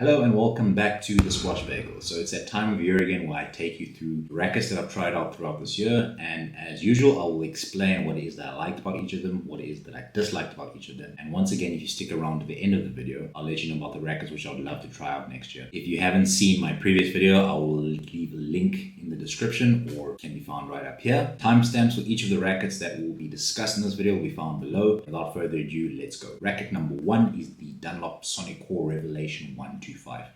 Hello and welcome back to the Squash Bagel. So it's that time of year again where I take you through rackets that I've tried out throughout this year, and as usual I will explain what it is that I liked about each of them, what it is that I disliked about each of them, and once again if you stick around to the end of the video I'll let you know about the rackets which I would love to try out next year. If you haven't seen my previous video, I will leave a link in the description or can be found right up here. Timestamps for each of the rackets that will be discussed in this video will be found below. Without further ado, let's go. Racket number 1 is the Dunlop Sonic Core Revelation 125.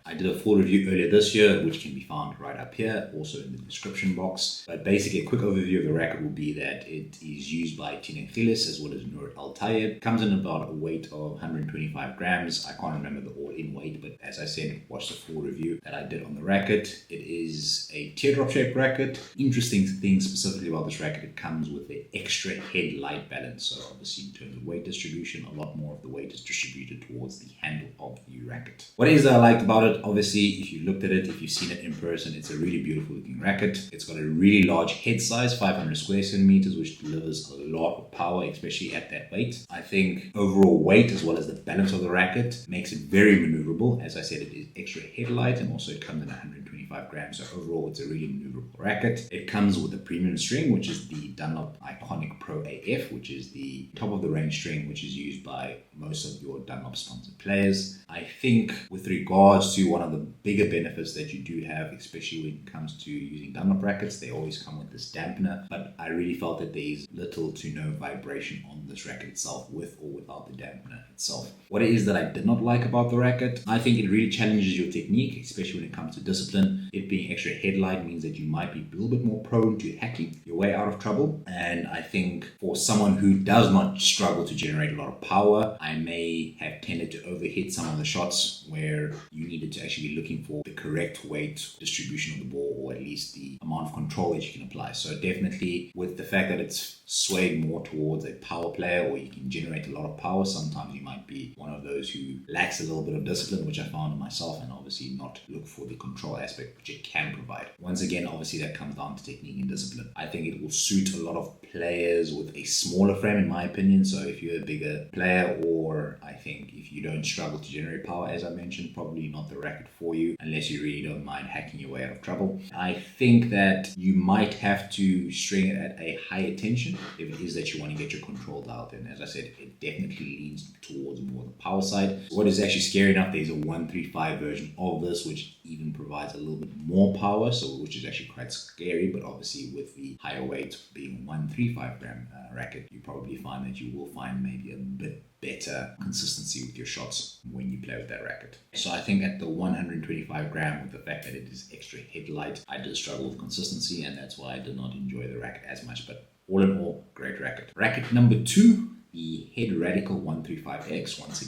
I did a full review earlier this year, which can be found right up here, also in the description box. But basically, a quick overview of the racket will be that it is used by Tecnifibre as well as Nur Al-Tayeb. Comes in about a weight of 125 grams. I can't remember the all-in weight, but as I said, watch the full review that I did on the racket. It is a teardrop shaped racket. Interesting thing specifically about this racket, it comes with an extra head light balance. So obviously in terms of weight distribution, a lot more of the weight is distributed towards the handle of the racket. What it is that I liked about it, obviously if you looked at it, if you've seen it in person, it's a really beautiful looking racket. It's got a really large head size, 500 square centimeters, which delivers a lot of power, especially at that weight. I think overall weight as well as the balance of the racket makes it very maneuverable. As I said, it is extra head light and also it comes in 125 grams. So overall it's a really maneuverable racket. It comes with a premium string, which is the Dunlop Iconic Pro AF, which is the top of the range string, which is used by most of your Dunlop sponsored players. I think with regards to one of the bigger benefits that you do have, especially when it comes to using Dunlop rackets, they always come with this dampener, but I really felt that there is little to no vibration on this racket itself, with or without the dampener itself. What it is that I did not like about the racket, I think it really challenges your technique, especially when it comes to discipline. It being extra headlight means that you might be a little bit more prone to hacking your way out of trouble, and I think for someone who does not struggle to generate a lot of power, I may have tended to overhit some of the shots where you needed to actually be looking for the correct weight distribution of the ball, or at least the amount of control that you can apply. So definitely with the fact that it's swayed more towards a power player, or you can generate a lot of power, sometimes you might be one of those who lacks a little bit of discipline, which I found in myself, and obviously not look for the control aspect which it can provide. Once again, obviously that comes down to technique and discipline. I think it will suit a lot of players with a smaller frame, in my opinion. So if you're a bigger player, or I think if you don't struggle to generate power, as I mentioned, probably not the racket for you unless you really don't mind hacking your way out of trouble. I think that you might have to string it at a higher tension if it is that you want to get your control dialed in. As I said, it definitely leans towards more the power side. What is actually scary enough, there's a 135 version of this which even provides a little bit more power, so which is actually quite scary. But obviously with the higher weight being 135 gram racket, you probably find that you will find maybe a bit better consistency with your shots when you play with that racket. So I think at the 125 gram, with the fact that it is extra headlight, I did struggle with consistency, and that's why I did not enjoy the racket as much. But all in all, great racket. Racket number 2, the Head Radical 135X. Once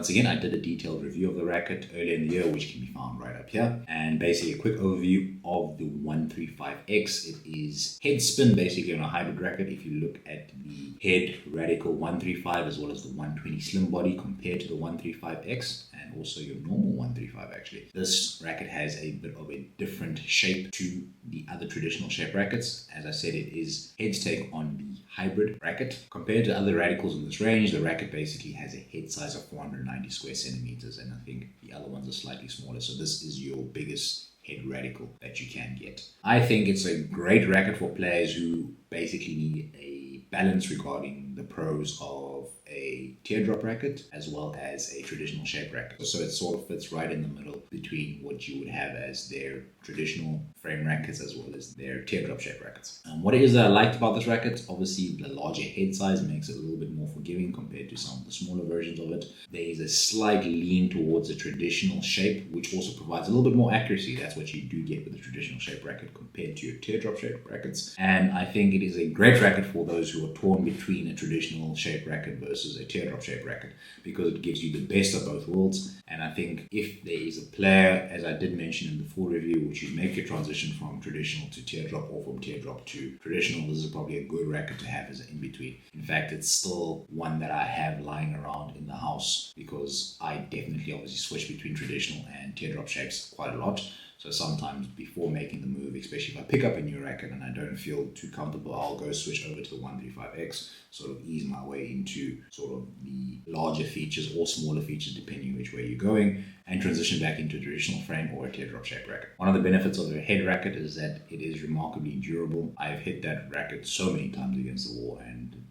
again, I did a detailed review of the racket earlier in the year, which can be found right up here. And basically a quick overview of the 135X. It is head spin basically on a hybrid racket. If you look at the Head Radical 135 as well as the 120 Slimbody compared to the 135X, and also your normal 135 actually, this racket has a bit of a different shape to the other traditional shape rackets. As I said, it is head's take on the hybrid racket. Compared to other radicals in this range, the racket basically has a head size of 490 square centimeters, and I think the other ones are slightly smaller. So this is your biggest head radical that you can get. I think it's a great racket for players who basically need a balance regarding the pros of a teardrop racket as well as a traditional shape racket. So it sort of fits right in the middle between what you would have as their traditional frame rackets as well as their teardrop shape rackets. What it is that I liked about this racket, obviously the larger head size makes it a little bit more forgiving compared to some of the smaller versions of it. There is a slight lean towards a traditional shape, which also provides a little bit more accuracy. That's what you do get with a traditional shape racket compared to your teardrop shape rackets. And I think it is a great racket for those who are torn between a traditional shape racket versus a teardrop shape racket, because it gives you the best of both worlds. And I think if there is a player, as I did mention in the full review, which you make your transition from traditional to teardrop or from teardrop to traditional, this is probably a good racket to have as an in-between. In fact, it's still one that I have lying around in the house because I definitely obviously switch between traditional and teardrop shapes quite a lot. So sometimes before making the move, especially if I pick up a new racket and I don't feel too comfortable, I'll go switch over to the 135X, sort of ease my way into sort of the larger features or smaller features depending which way you're going, and transition back into a traditional frame or a teardrop shaped racket. One of the benefits of a head racket is that it is remarkably durable. I've hit that racket so many times against the wall and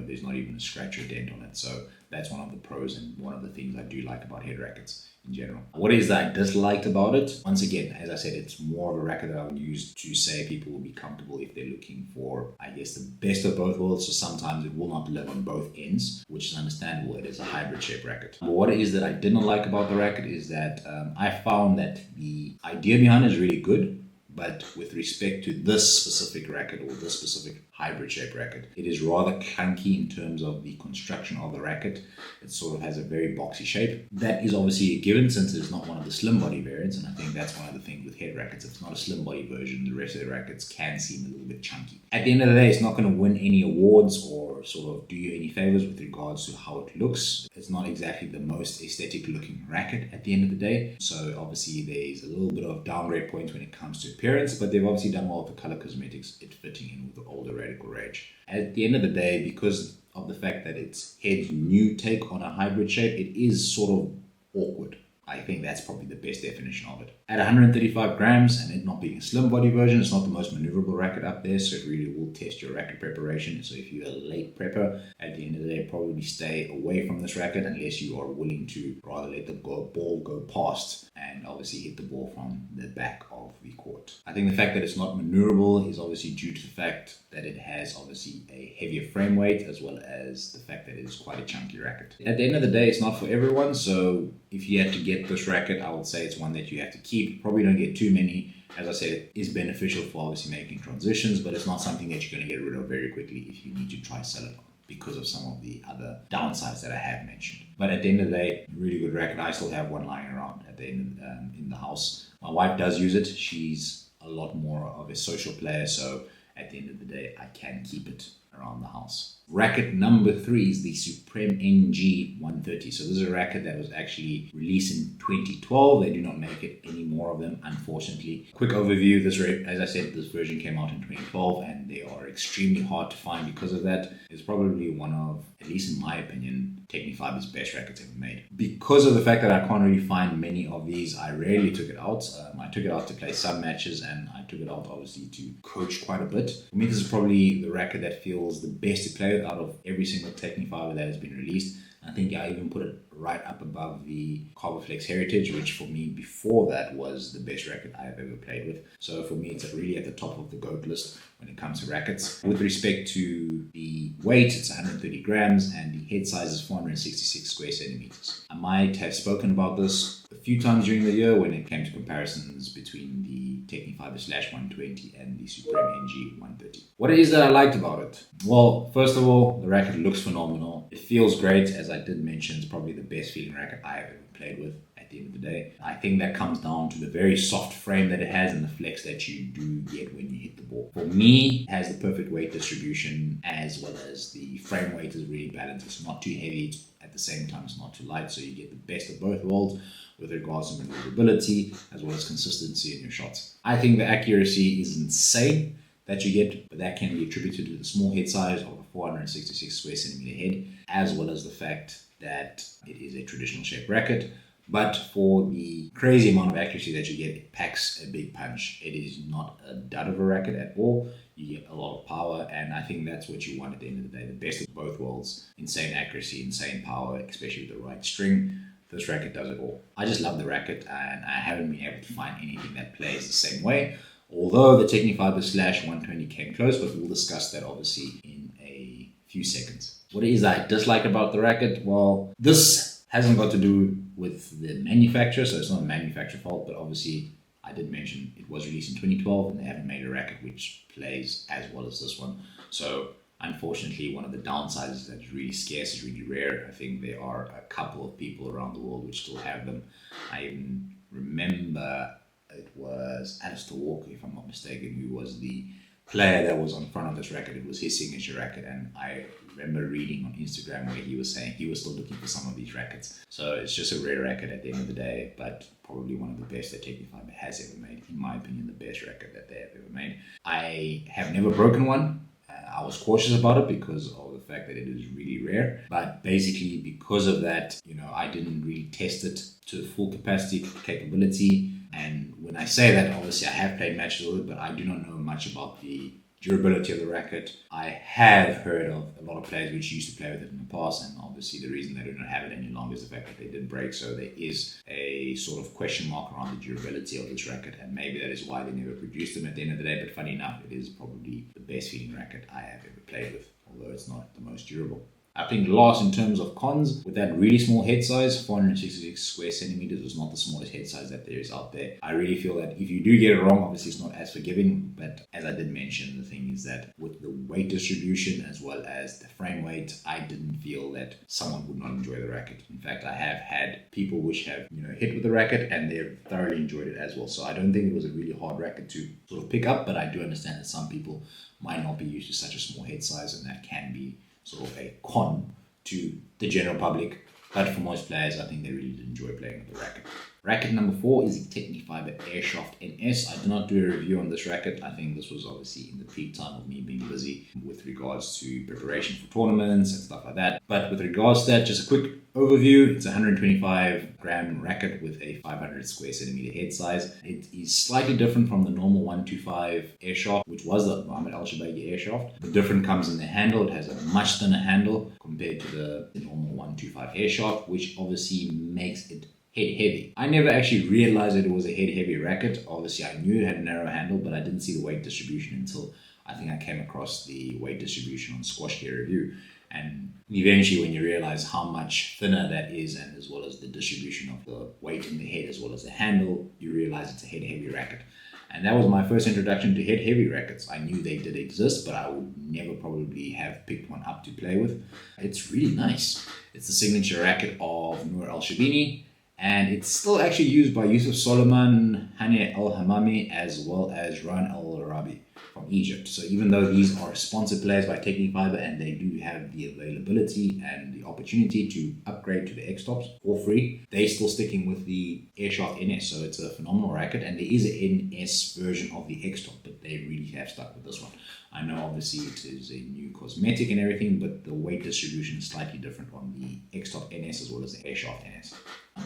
there's not even a scratch or dent on it. So that's one of the pros and one of the things I do like about head rackets in general. What is that I disliked about it? Once again, as I said, it's more of a racket that I would use to say people will be comfortable if they're looking for, I guess, the best of both worlds. So sometimes it will not live on both ends, which is understandable. It is a hybrid shape racket. But what it is that I did not like about the racket is that I found that the idea behind it is really good. But with respect to this specific racket or this specific hybrid shape racket, it is rather clunky in terms of the construction of the racket. It sort of has a very boxy shape. That is obviously a given since it's not one of the Slimbody variants, and I think that's one of the things with head rackets. If it's not a Slimbody version, the rest of the rackets can seem a little bit chunky. At the end of the day, it's not going to win any awards or sort of do you any favors with regards to how it looks. It's not exactly the most aesthetic looking racket at the end of the day. So obviously there's a little bit of downgrade points when it comes to appearance, but they've obviously done well with the color cosmetics, it fitting in with the older Radical Rage. At the end of the day, because of the fact that it's head's new take on a hybrid shape, it is sort of awkward. I think that's probably the best definition of it. At 135 grams and it not being a slim body version, it's not the most maneuverable racket up there, so it really will test your racket preparation. So if you're a late prepper, at the end of the day, probably stay away from this racket unless you are willing to rather let the ball go past and obviously hit the ball from the back of the court. I think the fact that it's not maneuverable is obviously due to the fact that it has obviously a heavier frame weight as well as the fact that it is quite a chunky racket. At the end of the day, it's not for everyone, so if you had to get this racket, I would say it's one that you have to keep. Probably don't get too many. As I said, it is beneficial for obviously making transitions, but it's not something that you're going to get rid of very quickly if you need to try sell it because of some of the other downsides that I have mentioned. But at the end of the day, really good racket. I still have one lying around at the end in the house. My wife does use it. She's a lot more of a social player, so at the end of the day, I can keep it around the house. Racket number 3 is the Suprem NG 130. So this is a racket that was actually released in 2012. They do not make it any more of them, unfortunately. Quick overview, as I said, this version came out in 2012 and they are extremely hard to find because of that. It's probably one of, at least in my opinion, Tecnifibre's best rackets ever made. Because of the fact that I can't really find many of these, I rarely took it out. I took it out to play some matches and I took it out obviously to coach quite a bit. For me, this is probably the racket that feels the best to play with out of every single Tecnifibre that has been released. I think I even put it right up above the Carboflex Heritage, which for me before that was the best racket I have ever played with. So for me, it's really at the top of the GOAT list when it comes to rackets. With respect to the weight, it's 130 grams and the head size is 466 square centimeters. I might have spoken about this a few times during the year when it came to comparisons between the Tecnifibre Slash 120 and the Suprem NG 130. What it is that I liked about it? Well, first of all, the racket looks phenomenal. It feels great. As I did mention, it's probably the best feeling racket I have ever played with at the end of the day. I think that comes down to the very soft frame that it has and the flex that you do get when you hit the ball. For me, it has the perfect weight distribution as well as the frame weight is really balanced. It's not too heavy, at the same time it's not too light, so you get the best of both worlds with regards to maneuverability as well as consistency in your shots. I think the accuracy is insane that you get, but that can be attributed to the small head size of a 466 square centimeter head, as well as the fact that it is a traditional shape racket. But for the crazy amount of accuracy that you get, it packs a big punch. It is not a dud of a racket at all. You get a lot of power, and I think that's what you want at the end of the day. The best of both worlds. Insane accuracy, insane power, especially with the right string. This racket does it all. I just love the racket, and I haven't been able to find anything that plays the same way. Although the Tecnifibre Slash 120 came close, but we'll discuss that obviously in a few seconds. What is I dislike about the racket? Well, this hasn't got to do with the manufacturer, so it's not a manufacturer fault, but obviously I did mention it was released in 2012 and they haven't made a racket which plays as well as this one. So unfortunately, one of the downsides is that it's really scarce, it's really rare. I think there are a couple of people around the world which still have them. I even remember it was Alistair Walker, if I'm not mistaken, who was the player that was on front of this racket. It was his signature racket, and I remember reading on Instagram where he was saying he was still looking for some of these rackets. So it's just a rare racket at the end of the day, but probably one of the best that Tecnifibre has ever made. In my opinion, the best racket that they have ever made. I have never broken one. I was cautious about it because of the fact that it is really rare. But basically, because of that, I didn't really test it to full capacity, capability. And when I say that, obviously I have played matches with it, but I do not know much about the durability of the racket. I have heard of a lot of players which used to play with it in the past, and obviously the reason they do not have it any longer is the fact that they did break. So there is a sort of question mark around the durability of this racket, and maybe that is why they never produced them at the end of the day. But funny enough, it is probably the best feeling racket I have ever played with, although it's not the most durable. I think last in terms of cons, with that really small head size, 466 square centimeters is not the smallest head size that there is out there. I really feel that if you do get it wrong, obviously it's not as forgiving, but as I did mention, the thing is that with the weight distribution as well as the frame weight, I didn't feel that someone would not enjoy the racket. In fact, I have had people which have hit with the racket and they've thoroughly enjoyed it as well. So I don't think it was a really hard racket to sort of pick up, but I do understand that some people might not be used to such a small head size, and that can be sort of a con to the general public. But for most players, I think they really did enjoy playing with the racket. Racket number 4 is the Tecnifibre Airhsaft NS. I did not do a review on this racket. I think this was obviously in the peak time of me being busy with regards to preparation for tournaments and stuff like that. But with regards to that, just a quick overview. It's a 125 gram racket with a 500 square centimeter head size. It is slightly different from the normal 125 Airhsaft, which was the Mohammed Al-Shabaigi Airhsaft. The difference comes in the handle. It has a much thinner handle compared to the normal 125 Airhsaft, which obviously makes it head heavy. I never actually realized that it was a head heavy racket. Obviously I knew it had a narrow handle, but I didn't see the weight distribution until I think I came across the weight distribution on Squash Gear Review. And eventually when you realize how much thinner that is, and as well as the distribution of the weight in the head as well as the handle, you realize it's a head heavy racket. And that was my first introduction to head heavy rackets. I knew they did exist, but I would never probably have picked one up to play with. It's really nice. It's the signature racket of Noor Al-Shabini, and it's still actually used by Yusuf Soliman, Hani Al-Hamami, as well as Ran Al-Arabi from Egypt. So even though these are sponsored players by Tecnifibre and they do have the availability and the opportunity to upgrade to the X-Tops for free, they're still sticking with the Airhsaft NS. So it's a phenomenal racket, and there is an NS version of the X-Top, but they really have stuck with this one. I know obviously it is a new cosmetic and everything, but the weight distribution is slightly different on the X-Top NS as well as the Airhsaft NS.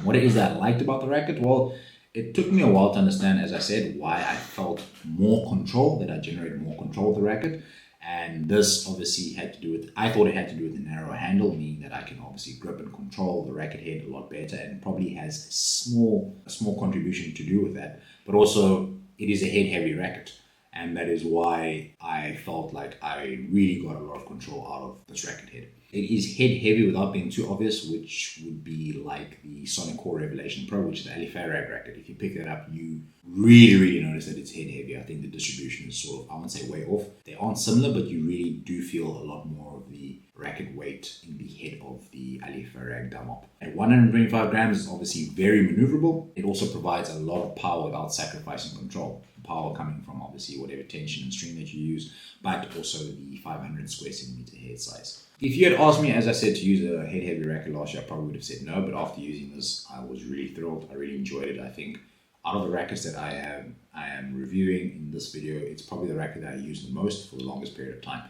What it is that I liked about the racket? Well, it took me a while to understand, as I said, why I felt more control, that I generated more control of the racket. And this obviously had to do with, I thought it had to do with the narrow handle, meaning that I can obviously grip and control the racket head a lot better, and probably has a small contribution to do with that. But also, it is a head heavy racket. And that is why I felt like I really got a lot of control out of this racket head. It is head heavy without being too obvious, which would be like the Sonic Core Revelation Pro, which is the Ali Farag racket. If you pick that up, you really notice that it's head heavy. I think the distribution is sort of, I won't say way off. They aren't similar, but you really do feel a lot more of the racket weight in the head of the Ali Farag Dunlop. At 125 grams, it's obviously very maneuverable. It also provides a lot of power without sacrificing control. Power coming from obviously whatever tension and string that you use, but also the 500 square centimeter head size. If you had asked me, as I said, to use a head heavy racket last year, I probably would have said no, but after using this, I was really thrilled. I really enjoyed it. I think out of the rackets that I am reviewing in this video, it's probably the racket that I use the most for the longest period of time.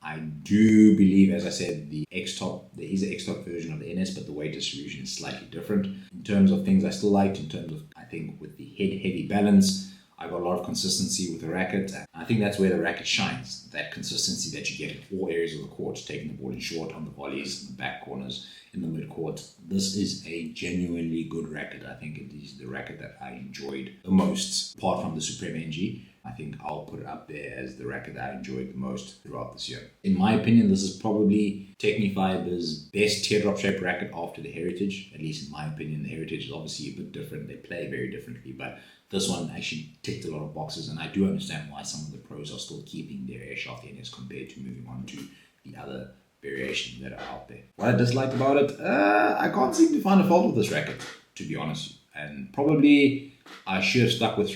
I do believe, as I said, the X-Top, there is an X-Top version of the NS, but the weight distribution is slightly different. In terms of things I still liked, in terms of, I think, with the head-heavy balance, I got a lot of consistency with the racket. I think that's where the racket shines, that consistency that you get in all areas of the court, taking the ball in short, on the volleys, in the back corners, in the mid-court. This is a genuinely good racket. I think it is the racket that I enjoyed the most, apart from the Suprem NG. I think I'll put it up there as the racket that I enjoyed the most throughout this year. In my opinion, this is probably Tecnifibre's best teardrop shaped racket after the Heritage. At least in my opinion, the Heritage is obviously a bit different. They play very differently, but this one actually ticked a lot of boxes, and I do understand why some of the pros are still keeping their Airhsaft NS compared to moving on to the other variations that are out there. What I disliked about it, I can't seem to find a fault with this racket, to be honest. And probably I should have stuck with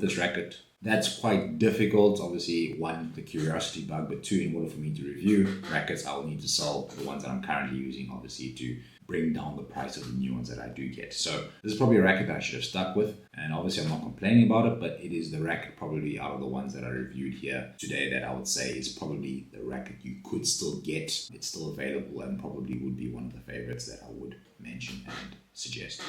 this racket That's quite difficult. Obviously, one, the curiosity bug, but two, in order for me to review rackets, I will need to sell the ones that I'm currently using, obviously, to bring down the price of the new ones that I do get. So this is probably a racket that I should have stuck with, and obviously I'm not complaining about it, but it is the racket probably out of the ones that I reviewed here today that I would say is probably the racket you could still get. It's still available and probably would be one of the favorites that I would mention and suggest.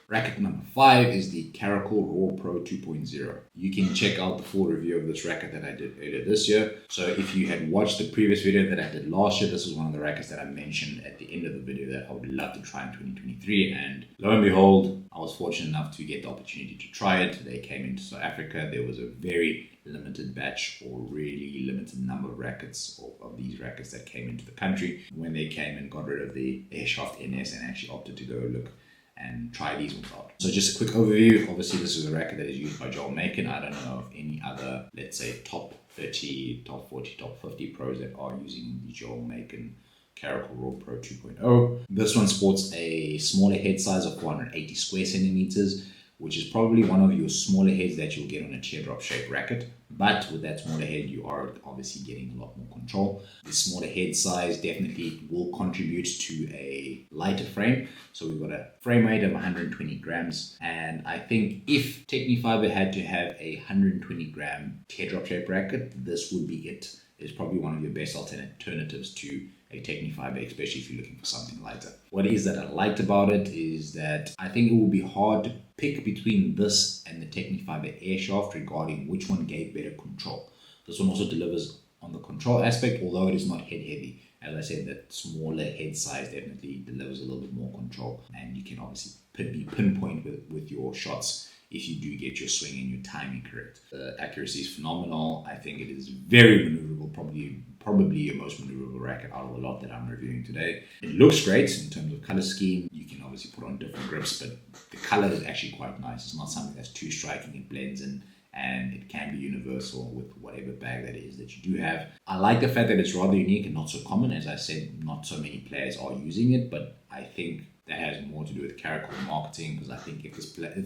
Racket number 5 is the Karakal Raw Pro 2.0. You can check out the full review of this racket that I did earlier this year. So if you had watched the previous video that I did last year, this was one of the rackets that I mentioned at the end of the video that I would love to try in 2023. And lo and behold, I was fortunate enough to get the opportunity to try it. They came into South Africa. There was a very limited batch or really limited number of rackets of these rackets that came into the country. When they came and got rid of the Airhsaft NS and actually opted to go look and try these ones out. So just a quick overview. Obviously, this is a racket that is used by Joel Macon. I don't know of any other, let's say, top 30, top 40, top 50 pros that are using the Joel Macon Karakal Raw Pro 2.0. This one sports a smaller head size of 480 square centimeters, which is probably one of your smaller heads that you'll get on a teardrop shaped racket. But with that smaller head, you are obviously getting a lot more control. The smaller head size definitely will contribute to a lighter frame. So we've got a frame weight of 120 grams. And I think if Tecnifibre had to have a 120 gram teardrop shaped racket, this would be it. It's probably one of your best alternatives to a Tecnifibre, especially if you're looking for something lighter. What it is that I liked about it is that I think it will be hard to pick between this and the Tecnifibre Airhsaft regarding which one gave better control. This one also delivers on the control aspect, although it is not head heavy. As I said, that smaller head size definitely delivers a little bit more control, and you can obviously be pinpoint with your shots if you do get your swing and your timing correct. The accuracy is phenomenal. I think it is very maneuverable, probably your most maneuverable racket out of the lot that I'm reviewing today. It looks great in terms of color scheme. You can obviously put on different grips, but the color is actually quite nice. It's not something that's too striking. It blends in, and it can be universal with whatever bag that is that you do have. I like the fact that it's rather unique and not so common. As I said, not so many players are using it, but I think that has more to do with Karakal marketing, because I think if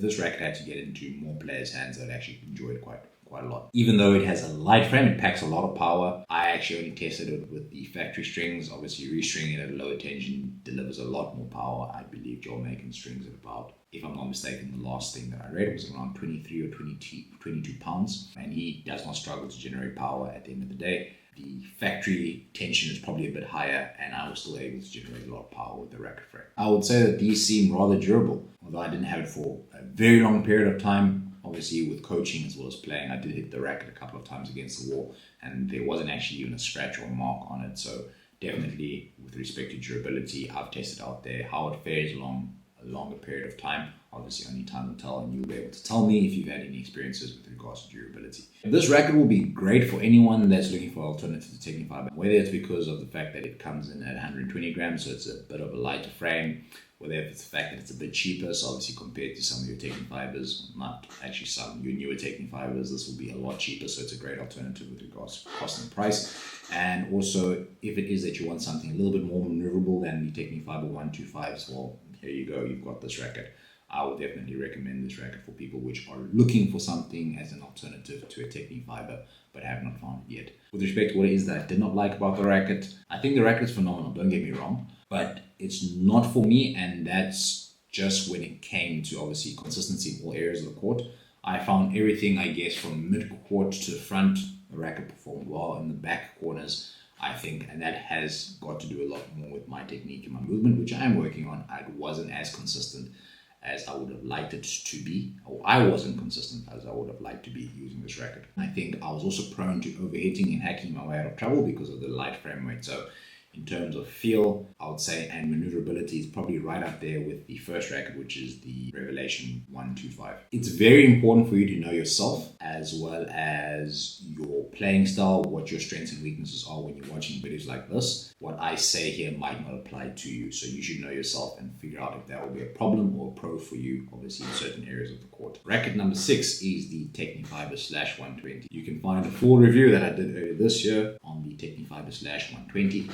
this racket had to get into more players' hands, they'd actually enjoy it quite a lot. Even though it has a light frame, it packs a lot of power. I actually only tested it with the factory strings. Obviously, restringing it at a lower tension delivers a lot more power. I believe Joel Macon strings at about, if I'm not mistaken, the last thing that I read was around 23 or 22 pounds, and he does not struggle to generate power at the end of the day. The factory tension is probably a bit higher, and I was still able to generate a lot of power with the racket frame. I would say that these seem rather durable, although I didn't have it for a very long period of time. Obviously, with coaching as well as playing, I did hit the racket a couple of times against the wall, and there wasn't actually even a scratch or a mark on it. So definitely, with respect to durability, I've tested out there how it fares along a longer period of time. Obviously, only time will tell, and you'll be able to tell me if you've had any experiences with regards to durability. This racket will be great for anyone that's looking for alternative to Tecnifibre, whether it's because of the fact that it comes in at 120 grams, so it's a bit of a lighter frame, whether it's the fact that it's a bit cheaper, so obviously compared to some of your Tecnifibres, not actually some your newer Tecnifibres, this will be a lot cheaper, so it's a great alternative with regards to cost and price. And also, if it is that you want something a little bit more maneuverable than the Tecnifibre 125s, well, here you go, you've got this racket. I would definitely recommend this racket for people which are looking for something as an alternative to a Tecnifibre but have not found it yet. With respect to what it is that I did not like about the racket, I think the racket is phenomenal, don't get me wrong, but it's not for me, and that's just when it came to obviously consistency in all areas of the court. I found everything, I guess, from mid-court to the front, the racket performed well. In the back corners, I think, and that has got to do a lot more with my technique and my movement, which I am working on. I wasn't as consistent as I would have liked it to be, or I wasn't consistent as I would have liked to be using this racket. I think I was also prone to overhitting and hacking my way out of trouble because of the light frame weight. So in terms of feel, I would say, and maneuverability is probably right up there with the first racket, which is the Revelation 125. It's very important for you to know yourself as well as your playing style, what your strengths and weaknesses are when you're watching videos like this. What I say here might not apply to you, so you should know yourself and figure out if that will be a problem or a pro for you, obviously in certain areas of the court. Racket number 6 is the Tecnifibre Slash 120. You can find a full review that I did earlier this year on the Tecnifibre Slash 120.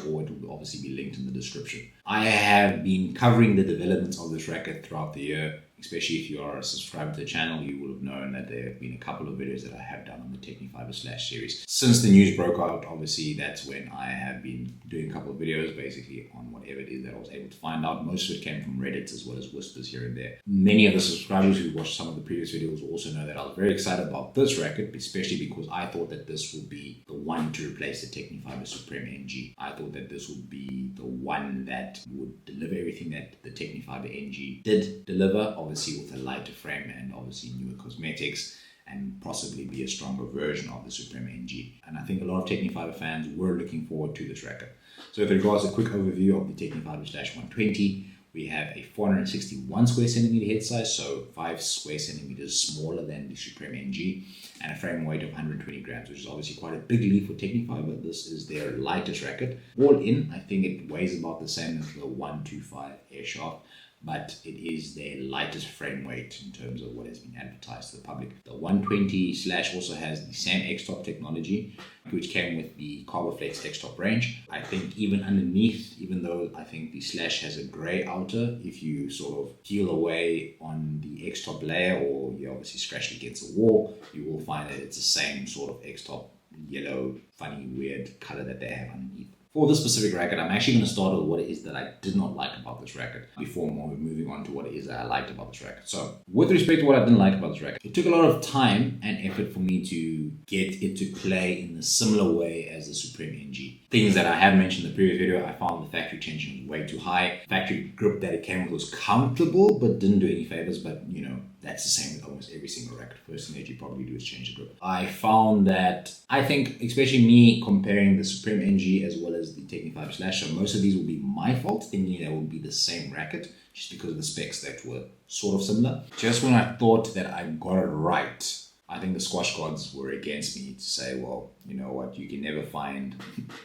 Or it will obviously be linked in the description. I have been covering the developments of this racket throughout the year especially if you are a subscriber to the channel, you will have known that there have been a couple of videos that I have done on the Tecnifibre Slash series. Since the news broke out, obviously that's when I have been doing a couple of videos basically on whatever it is that I was able to find out. Most of it came from Reddit as well as whispers here and there. Many of the subscribers who watched some of the previous videos will also know that I was very excited about this racket, especially because I thought that this would be the one to replace the Tecnifibre Suprem NG. I thought that this would be the one that would deliver everything that the Tecnifibre NG did deliver, obviously with a lighter frame and obviously newer cosmetics, and possibly be a stronger version of the Suprem NG. And I think a lot of Tecnifibre fans were looking forward to this racket. So with regards to a quick overview of the Tecnifibre Slash 120, we have a 461 square centimeter head size, so 5 square centimeters smaller than the Suprem NG, and a frame weight of 120 grams, which is obviously quite a big leap for Tecnifibre. This is their lightest racket. All in, I think it weighs about the same as the 125 Airhsaft, but it is their lightest frame weight in terms of what has been advertised to the public. The 120 Slash also has the same X-Top technology, which came with the Carboflex X-Top range. I think even underneath, even though I think the Slash has a grey outer, if you sort of peel away on the X-Top layer or you obviously scratch it against the wall, you will find that it's the same sort of X-Top yellow, funny, weird color that they have underneath. For this specific racket, I'm actually going to start with what it is that I did not like about this racket before moving on to what it is that I liked about this racket. So, with respect to what I didn't like about this racket, it took a lot of time and effort for me to get it to play in a similar way as the Suprem NG. Things that I have mentioned in the previous video, I found the factory tension was way too high. Factory grip that it came with was comfortable, but didn't do any favors, but you know, that's the same with almost every single racket. First thing that you probably do is change the grip. I found that, I think, especially me comparing the Suprem NG as well as the Tecnifibre Slash, so most of these will be my fault, thinking that will be the same racket, just because of the specs that were sort of similar. Just when I thought that I got it right, I think the squash gods were against me to say, well, you know what, you can never find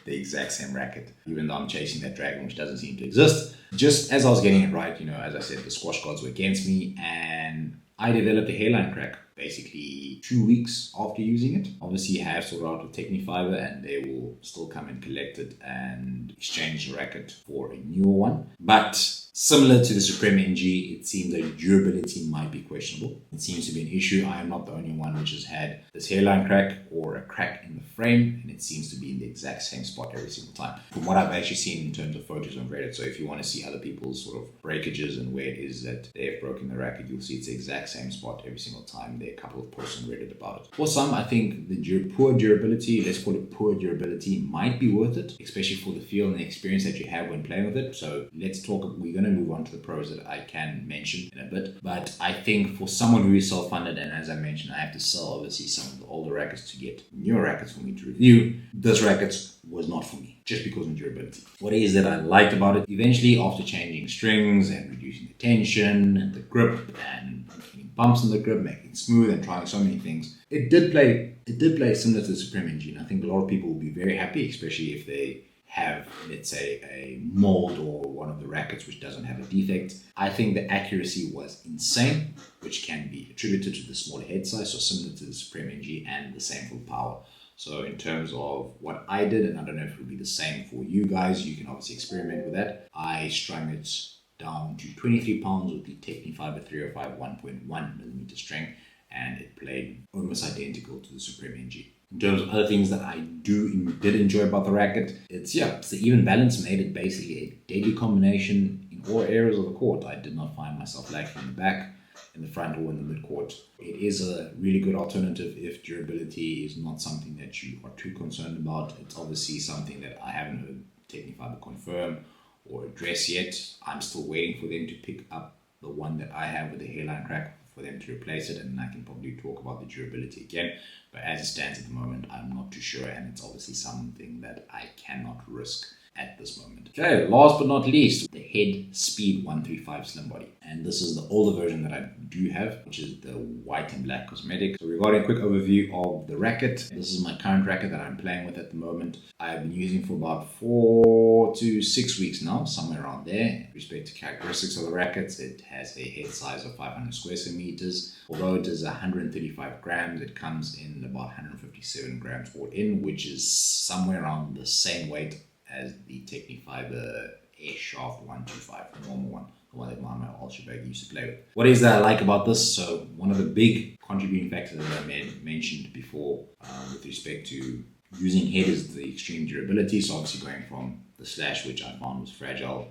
the exact same racket, even though I'm chasing that dragon, which doesn't seem to exist. Just as I was getting it right, you know, as I said, the squash gods were against me, and I developed a hairline crack basically 2 weeks after using it. Obviously, I have sorted out with Tecnifibre, and they will still come and collect it and exchange the racket for a newer one. But similar to the Suprem NG, it seems that durability might be questionable. It seems to be an issue. I am not the only one which has had this hairline crack or a crack in the frame, and it seems to be in the exact same spot every single time. From what I've actually seen in terms of photos on Reddit, so if you want to see other people's sort of breakages and where it is that they have broken the racket, you'll see it's the exact same spot every single time. There are a couple of posts on Reddit about it. For some, I think the poor durability, let's call it poor durability, might be worth it, especially for the feel and the experience that you have when playing with it. So let's talk, we're going to move on to the pros that I can mention in a bit. But I think for someone who is self-funded, and as I mentioned, I have to sell obviously some of the older rackets to get newer rackets for me to review, this racket was not for me, just because of durability. What it is that I liked about it, eventually after changing strings and reducing the tension and the grip and putting bumps in the grip, making it smooth and trying so many things, it did play similar to the Suprem NG. And I think a lot of people will be very happy, especially if they have, let's say, a mold or one of the rackets which doesn't have a defect. I think the accuracy was insane, which can be attributed to the smaller head size, so similar to the Suprem NG, and the same for power. So in terms of what I did, and I don't know if it will be the same for you guys, you can obviously experiment with that. I strung it down to 23 pounds with the Tecnifibre 305 1.1mm string, and it played almost identical to the Suprem NG. In terms of other things that I did enjoy about the racket, it's the even balance made it basically a deadly combination in all areas of the court. I did not find myself lacking in the back, in the front, or in the mid-court. It is a really good alternative if durability is not something that you are too concerned about. It's obviously something that I haven't heard Tecnifibre confirm or address yet. I'm still waiting for them to pick up the one that I have with the hairline crack, for them to replace it, and I can probably talk about the durability again. But as it stands at the moment, I'm not too sure, and it's obviously something that I cannot risk at this moment. Okay, last but not least, the Head Speed 135 Slimbody. And this is the older version that I do have, which is the white and black cosmetic. So regarding a quick overview of the racket, this is my current racket that I'm playing with at the moment. I've been using for about 4 to 6 weeks now, somewhere around there. With respect to characteristics of the racket, it has a head size of 500 square centimeters. Although it is 135 grams, it comes in about 157 grams all in, which is somewhere around the same weight as the Tecnifibre Airhsaft 125, the normal one, the one that my ultra bagel used to play with. What is that I like about this? So one of the big contributing factors that I mentioned before with respect to using head is the extreme durability. So obviously going from the Slash, which I found was fragile,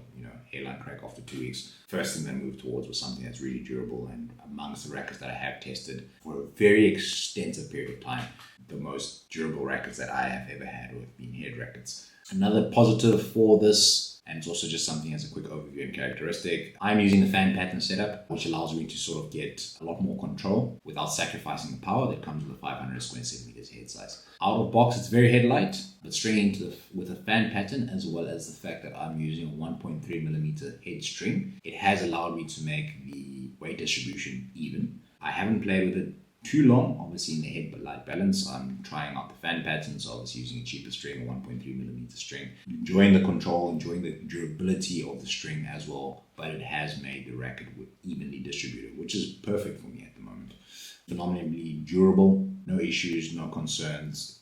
hairline crack after 2 weeks. First thing I moved towards was something that's really durable, and amongst the rackets that I have tested for a very extensive period of time, the most durable rackets that I have ever had have been head rackets. Another positive for this, and it's also just something as a quick overview and characteristic, I'm using the fan pattern setup, which allows me to sort of get a lot more control without sacrificing the power that comes with a 500 square centimeters head size. Out of box, it's very head light, but straight into with a fan pattern, as well as the fact that I'm using a 1.3 millimeter head string, it has allowed me to make the weight distribution even. I haven't played with it too long, obviously in the head but light balance. I'm trying out the fan pattern, so obviously using a cheaper string, a 1.3 millimeter string. Enjoying the control, enjoying the durability of the string as well, but it has made the racket evenly distributed, which is perfect for me at the moment. Phenomenally durable, no issues, no concerns.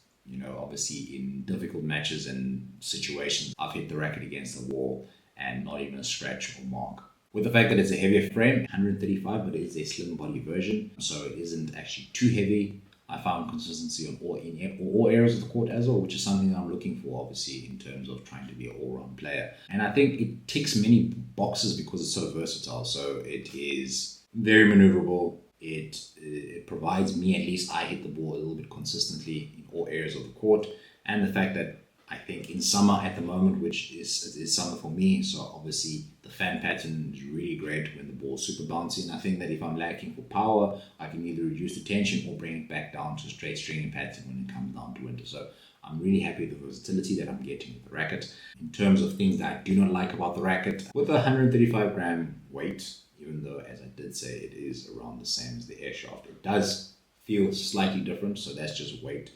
Obviously in difficult matches and situations, I've hit the racket against the wall and not even a scratch or mark. With the fact that it's a heavier frame, 135, but it is a Slimbody version, so it isn't actually too heavy. I found consistency on all areas of the court as well, which is something that I'm looking for, obviously, in terms of trying to be an all-round player. And I think it ticks many boxes because it's so versatile. So it is very maneuverable. It provides me, at least I hit the ball a little bit consistently in all areas of the court. And the fact that I think in summer at the moment, which is summer for me, so obviously the fan pattern is really great when the ball's super bouncy. And I think that if I'm lacking for power, I can either reduce the tension or bring it back down to a straight stringing pattern when it comes down to winter. So I'm really happy with the versatility that I'm getting with the racket. In terms of things that I do not like about the racket, with a 135 gram weight, even though, as I did say, it is around the same as the Airhsaft, it does feel slightly different, so that's just weight.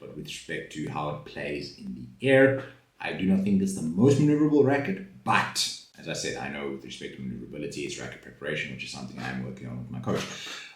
But with respect to how it plays in the air, I do not think it's the most maneuverable racket. But, as I said, I know with respect to maneuverability, it's racket preparation, which is something I'm working on with my coach.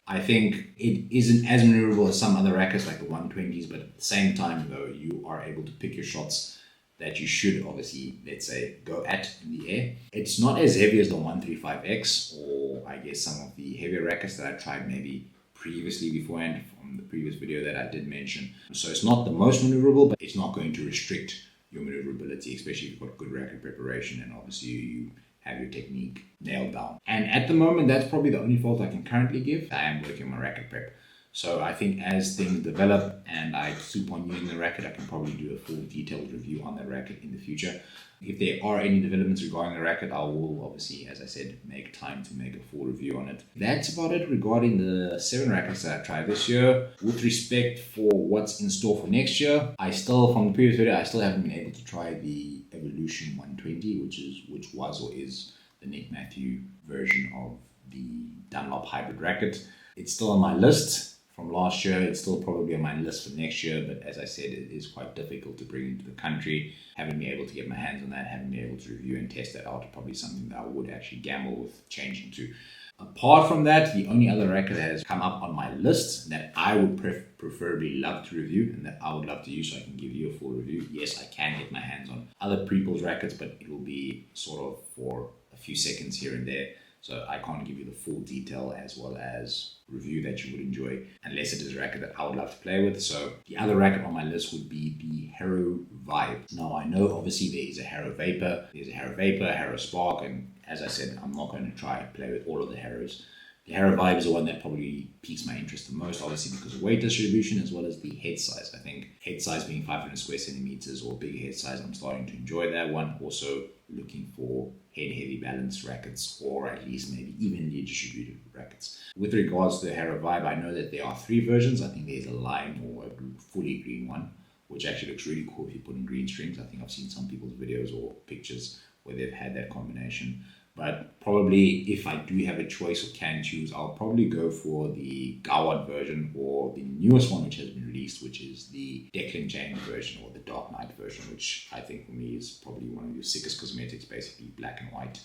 I think it isn't as maneuverable as some other rackets like the 120s, but at the same time, though, you are able to pick your shots that you should obviously, let's say, go at in the air. It's not as heavy as the 135X, or I guess some of the heavier rackets that I tried maybe previously beforehand from the previous video that I did mention. So it's not the most maneuverable, but it's not going to restrict your maneuverability, especially if you've got good racket preparation and obviously you have your technique nailed down. And at the moment, that's probably the only fault I can currently give. I am working on my racket prep. So I think as things develop and I keep on using the racket, I can probably do a full detailed review on the racket in the future. If there are any developments regarding the racket, I will obviously, as I said, make time to make a full review on it. That's about it regarding the 7 rackets that I tried this year. With respect for what's in store for next year, from the previous video, I still haven't been able to try the Evolution 120, which was or is the Nick Matthew version of the Dunlop hybrid racket. It's still on my list from last year. It's still probably on my list for next year, but as I said, it is quite difficult to bring into the country. Haven't been able to get my hands on that, haven't been able to review and test that out. Probably something that I would actually gamble with changing to. Apart from that, the only other racket that has come up on my list that I would preferably love to review and that I would love to use so I can give you a full review. Yes, I can get my hands on other people's rackets, but it will be sort of for a few seconds here and there. So I can't give you the full detail as well as review that you would enjoy unless it is a racket that I would love to play with. So the other racket on my list would be the Harrow Vibe. Now I know obviously there is a Harrow Vapor, there's a Harrow Vapor, Harrow Spark, and as I said, I'm not going to try and play with all of the Harrows. The Harrow Vibe is the one that probably piques my interest the most, obviously because of weight distribution as well as the head size. I think head size being 500 square centimeters or bigger head size, I'm starting to enjoy that one. Also looking for head-heavy balanced rackets, or at least maybe evenly distributed rackets. With regards to the Harrow Vibe, I know that there are 3 versions. I think there's a lime or a fully green one, which actually looks really cool if you put in green strings. I think I've seen some people's videos or pictures where they've had that combination. But probably if I do have a choice or can choose, I'll probably go for the Goward version or the newest one which has been released, which is the Declan James version or the Dark Knight version, which I think for me is probably one of your sickest cosmetics, basically black and white.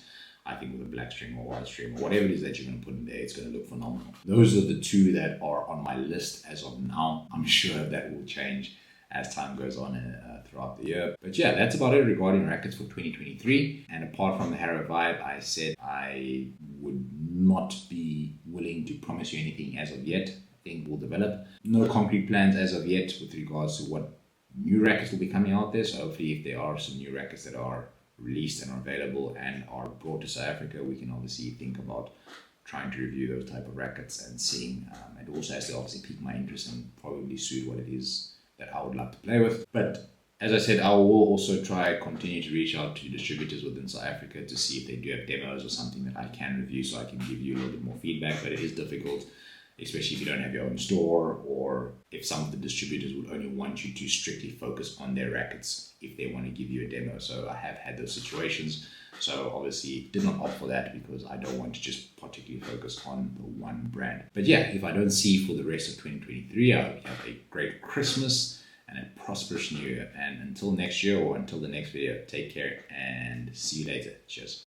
I think with a black string or white string or whatever it is that you're going to put in there, it's going to look phenomenal. Those are the 2 that are on my list as of now. I'm sure that will change as time goes on throughout the year. But yeah, that's about it regarding rackets for 2023. And apart from the Harrow Vibe, I said I would not be willing to promise you anything as of yet. I think we'll develop. No concrete plans as of yet with regards to what new rackets will be coming out there. So hopefully if there are some new rackets that are released and are available and are brought to South Africa, we can obviously think about trying to review those type of rackets and seeing, and also has to obviously pique my interest and probably suit what it is that I would like to play with. But as I said, I will also continue to reach out to distributors within South Africa to see if they do have demos or something that I can review, so I can give you a little bit more feedback. But it is difficult, especially if you don't have your own store, or if some of the distributors would only want you to strictly focus on their rackets if they want to give you a demo. So I have had those situations. So obviously did not opt for that because I don't want to just particularly focus on the one brand. But yeah, if I don't see you for the rest of 2023, I hope you have a great Christmas and a prosperous new year. And until next year or until the next video, take care and see you later. Cheers.